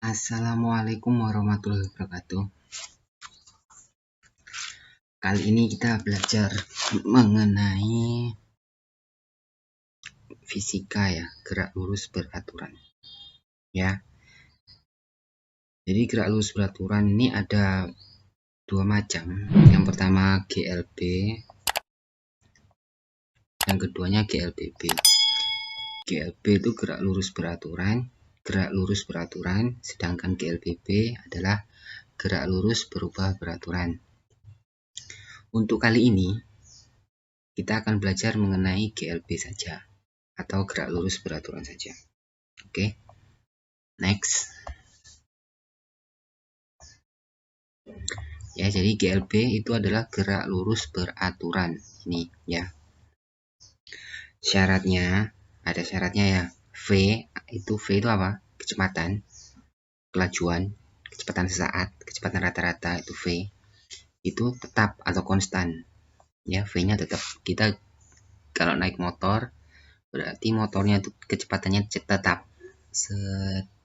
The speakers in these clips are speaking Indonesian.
Assalamualaikum warahmatullahi wabarakatuh. Kali ini kita belajar mengenai fisika ya, gerak lurus beraturan. Ya. Jadi gerak lurus beraturan ini ada dua macam. Yang pertama GLB, yang keduanya GLBB. GLB itu gerak lurus beraturan, sedangkan GLBB adalah gerak lurus berubah beraturan. Untuk kali ini kita akan belajar mengenai GLB saja atau gerak lurus beraturan saja. Oke. Next. Ya, jadi GLB itu adalah gerak lurus beraturan. Ini ya. Syaratnya, ada syaratnya ya. V itu apa? Kecepatan, kelajuan, kecepatan sesaat, kecepatan rata-rata itu V. Itu tetap atau konstan. Ya, V-nya tetap. Kita kalau naik motor berarti motornya itu kecepatannya tetap.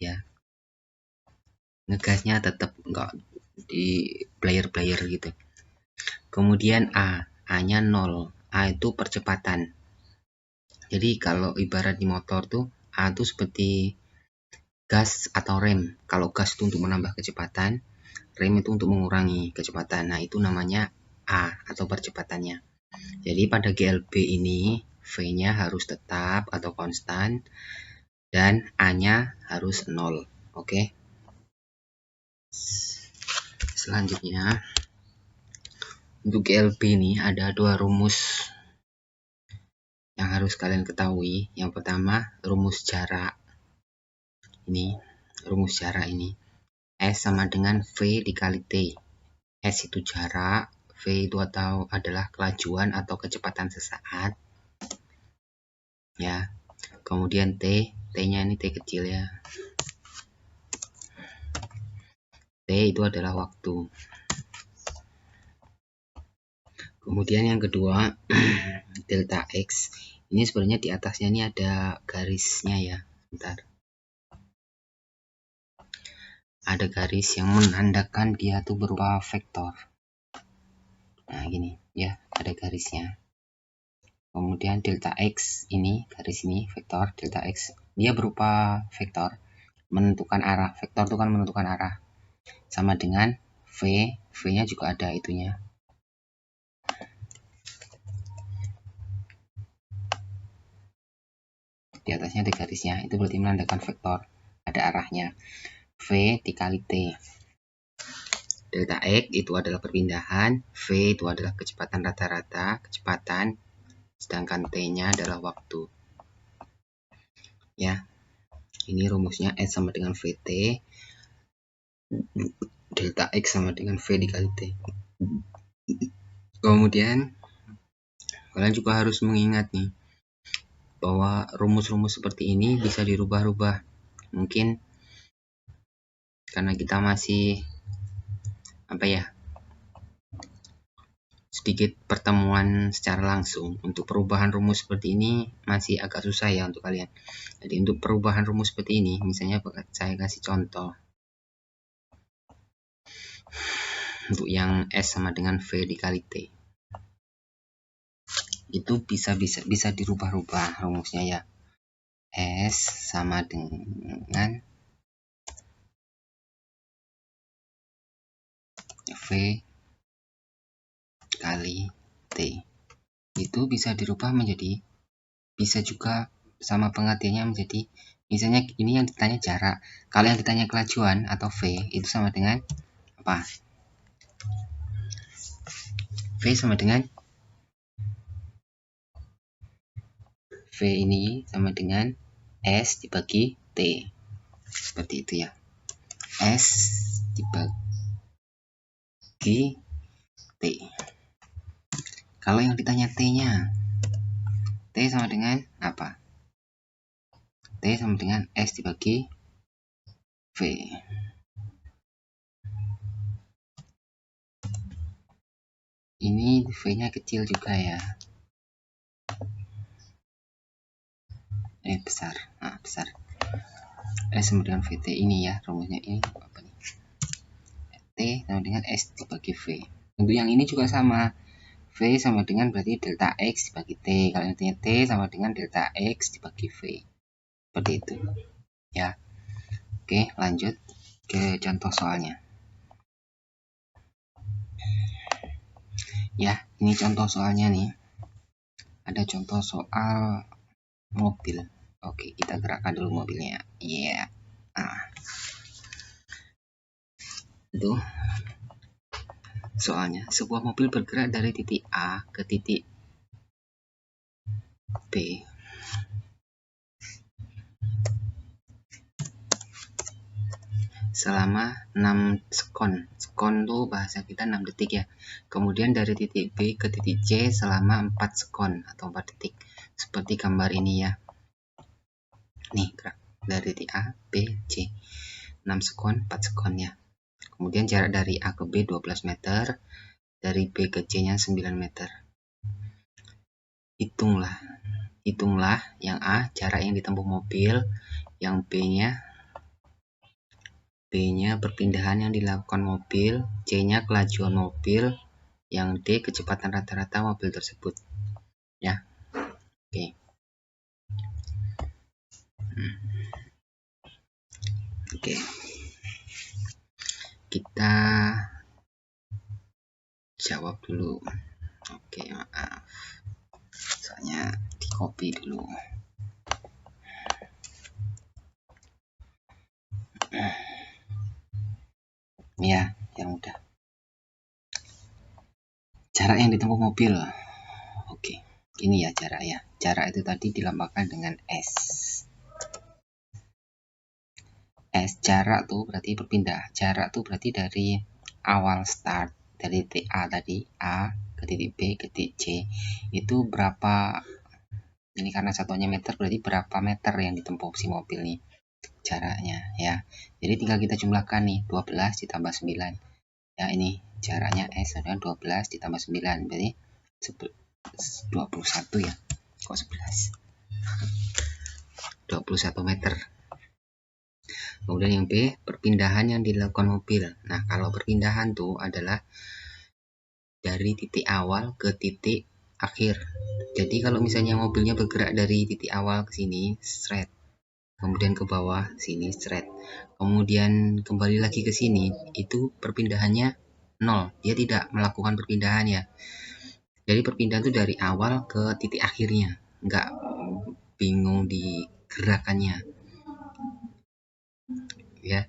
Ya. Ngegasnya tetap enggak di player gitu. Kemudian A-nya 0. A itu percepatan. Jadi kalau ibarat di motor tuh A itu seperti gas atau rem. Kalau gas itu untuk menambah kecepatan, rem itu untuk mengurangi kecepatan. Nah, itu namanya A atau percepatannya. Jadi pada GLB ini V-nya harus tetap atau konstan dan A-nya harus 0. Oke. Selanjutnya untuk GLB ini ada dua rumus yang harus kalian ketahui. Yang pertama, rumus jarak. Ini rumus jarak ini. S sama dengan V dikali T. S itu jarak, V itu adalah kelajuan atau kecepatan sesaat. Ya. Kemudian T, T-nya ini T kecil ya. T itu adalah waktu. Kemudian yang kedua, delta X. Ini sebenarnya di atasnya ini ada garisnya ya. Bentar. Ada garis yang menandakan dia tuh berupa vektor. Nah, gini ya, ada garisnya. Kemudian delta X ini, garis ini, vektor delta X. Dia berupa vektor, menentukan arah. Vektor itu kan menentukan arah. Sama dengan V, V-nya juga ada itunya. Di atasnya ada garisnya, itu berarti menandakan vektor, ada arahnya. V dikali T. Delta X itu adalah perpindahan, V itu adalah kecepatan rata-rata, kecepatan, sedangkan T-nya adalah waktu. Ya, ini rumusnya S sama dengan VT, delta X sama dengan V dikali T. Kemudian kalian juga harus mengingat nih bahwa rumus-rumus seperti ini bisa dirubah-rubah. Mungkin karena kita masih sedikit pertemuan secara langsung, untuk perubahan rumus seperti ini masih agak susah ya untuk kalian. Jadi untuk perubahan rumus seperti ini, misalnya saya kasih contoh untuk yang S sama dengan V dikali T, itu bisa dirubah-rubah rumusnya ya. S sama dengan V kali T. Itu bisa dirubah menjadi, bisa juga sama pengertiannya menjadi, misalnya ini yang ditanya jarak, kalau yang ditanya kelajuan atau V itu sama dengan apa? V sama dengan V ini sama dengan S dibagi T. Seperti itu ya. S dibagi T. Kalau yang ditanya T-nya, T sama dengan apa? T sama dengan S dibagi V. Ini V-nya kecil juga ya. Besar. Nah, besar. S sama dengan VT ini ya, rumusnya ini apa nih? T sama dengan S dibagi V. Untuk yang ini juga sama, V sama dengan berarti delta X dibagi T. Kalau intinya T sama dengan delta X dibagi V. Seperti itu ya. Oke, lanjut ke contoh soalnya ya. Ini contoh soalnya nih, ada contoh soal mobil. Oke, kita gerakkan dulu mobilnya. Iya. Itu soalnya, sebuah mobil bergerak dari titik A ke titik B selama 6 sekon. Sekon tuh bahasa kita 6 detik ya. Kemudian dari titik B ke titik C selama 4 sekon atau 4 detik. Seperti gambar ini ya. Nih, gerak dari titik A, B, C. 6 sekon, 4 sekon ya. Kemudian jarak dari A ke B 12 meter, dari B ke C-nya 9 meter. Hitunglah yang A jarak yang ditempuh mobil, yang B-nya perpindahan yang dilakukan mobil, C-nya kelajuan mobil, yang D kecepatan rata-rata mobil tersebut. Ya. Oke. Oke. Kita jawab dulu. Oke, maaf. Soalnya di copy dulu. Ya, yang udah. Jarak yang ditempuh mobil. Oke, ini ya jarak ya. Jarak itu tadi dilambangkan dengan S. S jarak tuh berarti berpindah. Jarak tuh berarti dari awal start, dari titik A tadi, A ke titik B ke titik C. Itu berapa, ini karena satuannya meter, berarti berapa meter yang ditempuh si mobil nih jaraknya ya. Jadi tinggal kita jumlahkan nih, 12 ditambah 9. Ya, ini jaraknya S adalah 12 ditambah 9, berarti 21 ya. Kok 11? 21 meter. Kemudian yang B, perpindahan yang dilakukan mobil. Nah, kalau perpindahan tuh adalah dari titik awal ke titik akhir. Jadi kalau misalnya mobilnya bergerak dari titik awal ke sini, straight. Kemudian ke bawah sini, straight. Kemudian kembali lagi ke sini, itu perpindahannya 0. Dia tidak melakukan perpindahan ya. Jadi perpindahan itu dari awal ke titik akhirnya. Nggak bingung di gerakannya. Ya,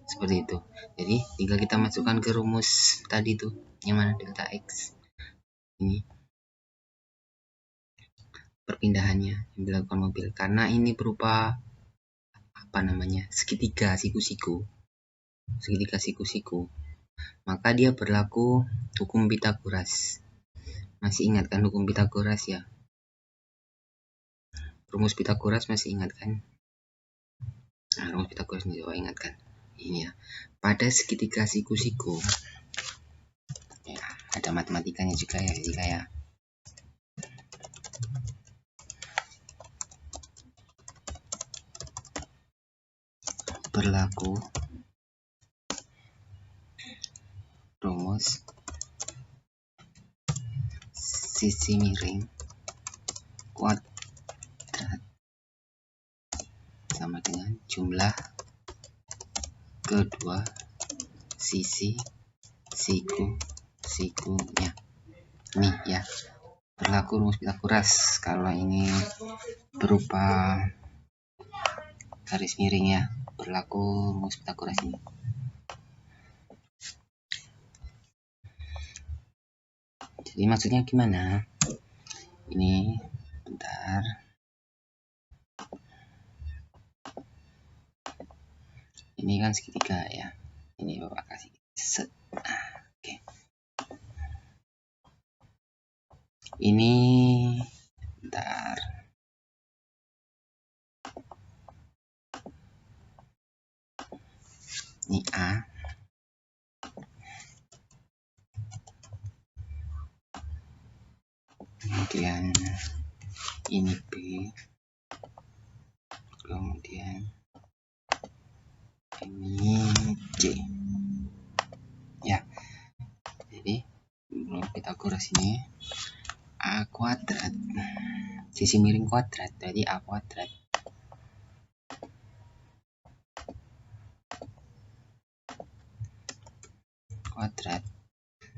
seperti itu. Jadi tinggal kita masukkan ke rumus tadi tuh, yang mana delta X. Ini perpindahannya yang dilakukan mobil. Karena ini berupa apa namanya, segitiga siku-siku, maka dia berlaku hukum Pitagoras. Masih ingat kan hukum Pitagoras ya? Rumus Pitagoras masih ingat kan? Nah, rumus Pitagoras ini coba ingat kan? Ini ya, pada segitiga siku-siku ya, ada matematikanya juga ya, jika ya. Berlaku rumus sisi miring kuadrat sama dengan jumlah kedua sisi sikunya. Nih ya, berlaku rumus Pitagoras kalau ini berupa garis miring ya, berlaku rumus Pitagoras ini. Jadi maksudnya gimana? Ini bentar. Ini kan segitiga ya. Ini Bapak kasih set. Oke. Ini bentar. Ini A. Kemudian ini B. Kemudian ini C ya. Jadi menurut Pythagoras ini A kuadrat, sisi miring kuadrat, jadi A kuadrat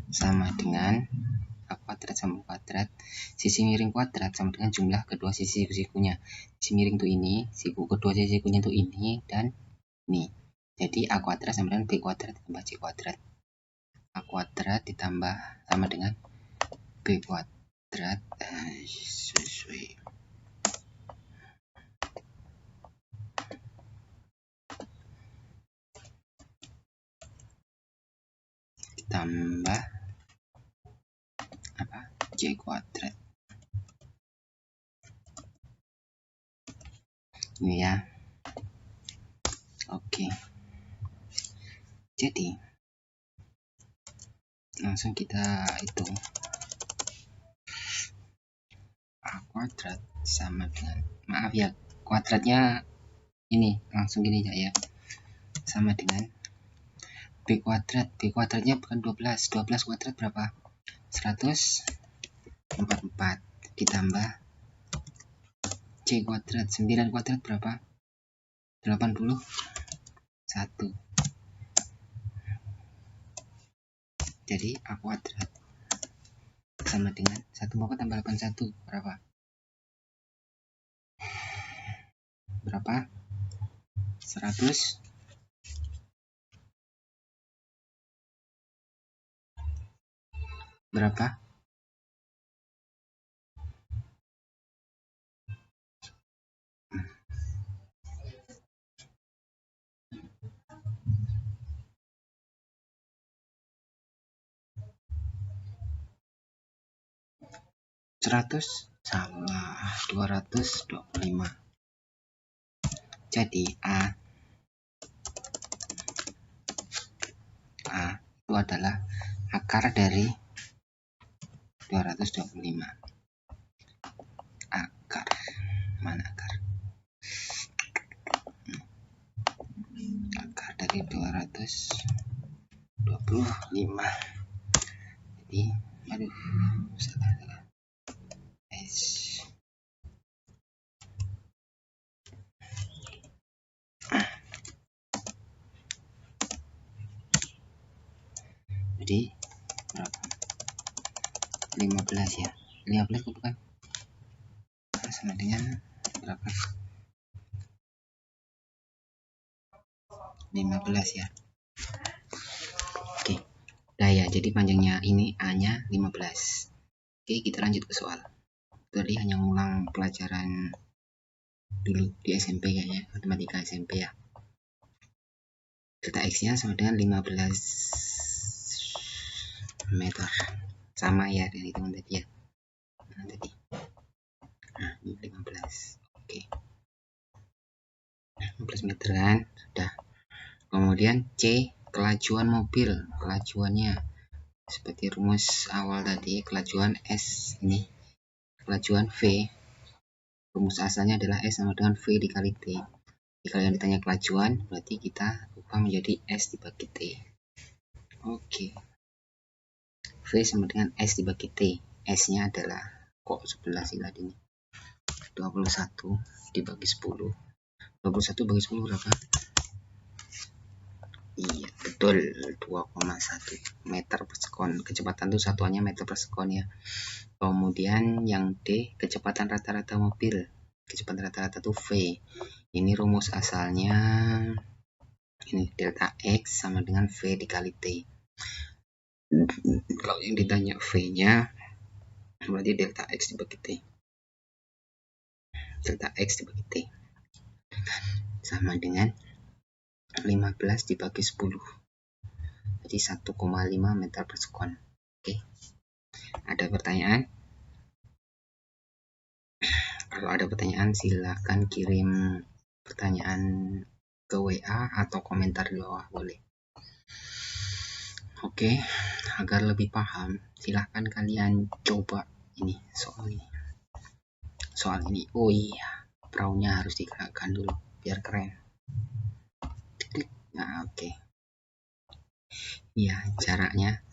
sama dengan A kuadrat sama kuadrat, sisi miring kuadrat sama dengan jumlah kedua sisi-sikunya. Sisi miring itu ini, siku kedua sisi-sikunya itu ini dan ini. Jadi A kuadrat sama dengan B kuadrat tambah C kuadrat. A kuadrat ditambah sama dengan B kuadrat sesuai ditambah apa C kuadrat ini ya. Oke, jadi langsung kita hitung A kuadrat sama dengan, maaf ya, kuadratnya ini langsung gini aja ya, sama dengan B kuadrat. B kuadratnya bukan 12 kuadrat berapa? 144 ditambah C kuadrat, 9 kuadrat berapa? 81. Jadi A kuadrat sama dengan 1 tambah 81 berapa? Berapa? 100 berapa? 100 salah, 225. Jadi A itu adalah akar dari 225. Akar mana akar? Akar dari 225. Jadi aduh salah. Jadi berapa? 15 ya. 15 bukan? Sama dengan berapa? 15 ya. Oke. Nah ya, jadi panjangnya ini A-nya 15. Oke, kita lanjut ke soal. Tadi hanya ngulang pelajaran dulu di SMP kayaknya, matematika SMP ya. Delta X-nya sama dengan 15 meter. Sama ya dari hitungan tadi ya. Nah, tadi. Nah, ini 15. Oke. 15 meter kan? Sudah. Kemudian C, kelajuan mobil. Kelajuannya seperti rumus awal tadi, kelajuan S ini. Kelajuan V. Rumus asalnya adalah S sama dengan V dikali T. Jika kalian ditanya kelajuan, berarti kita ubah menjadi S dibagi T. Oke. V sama dengan S dibagi T. S-nya adalah, kok 11 sih tadi ini? 21 dibagi 10. 21 bagi 10 berapa? Iya, betul, 2,1 meter per sekon. Kecepatan itu satuannya meter per sekon ya. Kemudian yang D, kecepatan rata-rata mobil. Kecepatan rata-rata itu V. Ini rumus asalnya, ini delta X sama dengan V dikali T. Kalau yang ditanya V-nya, berarti delta X dibagi T. Delta X dibagi T sama dengan 15 dibagi 10. Jadi 1,5 meter per sekon. Oke. Ada pertanyaan? Kalau ada pertanyaan silakan kirim pertanyaan ke WA atau komentar di bawah boleh. Oke, agar lebih paham silahkan kalian coba ini soal ini. Soal ini. Oh iya, perahunya harus digerakkan dulu biar keren. Nah, oke. Ya, caranya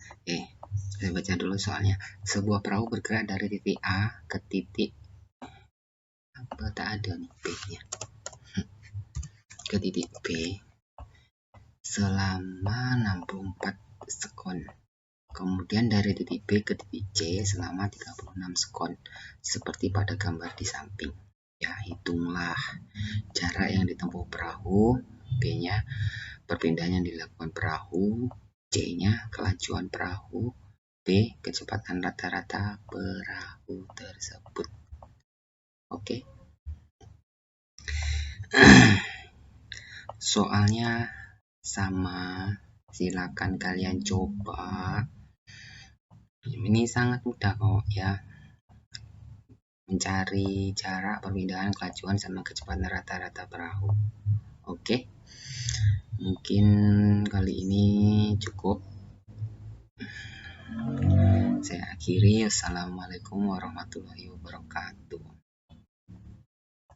saya baca dulu soalnya. Sebuah perahu bergerak dari titik A ke titik apa, tak ada nih B-nya, ke titik B selama 64 sekon. Kemudian dari titik B ke titik C selama 36 sekon, seperti pada gambar di samping. Ya, hitunglah jarak yang ditempuh perahu, B-nya perpindahan yang dilakukan perahu, C-nya kelajuan perahu, B kecepatan rata-rata perahu tersebut. Oke. Soalnya sama, silakan kalian coba. Ini sangat mudah kok ya, mencari jarak perpindahan kelajuan sama kecepatan rata-rata perahu. Oke, mungkin kali ini cukup. Saya akhiri. Assalamualaikum warahmatullahi wabarakatuh.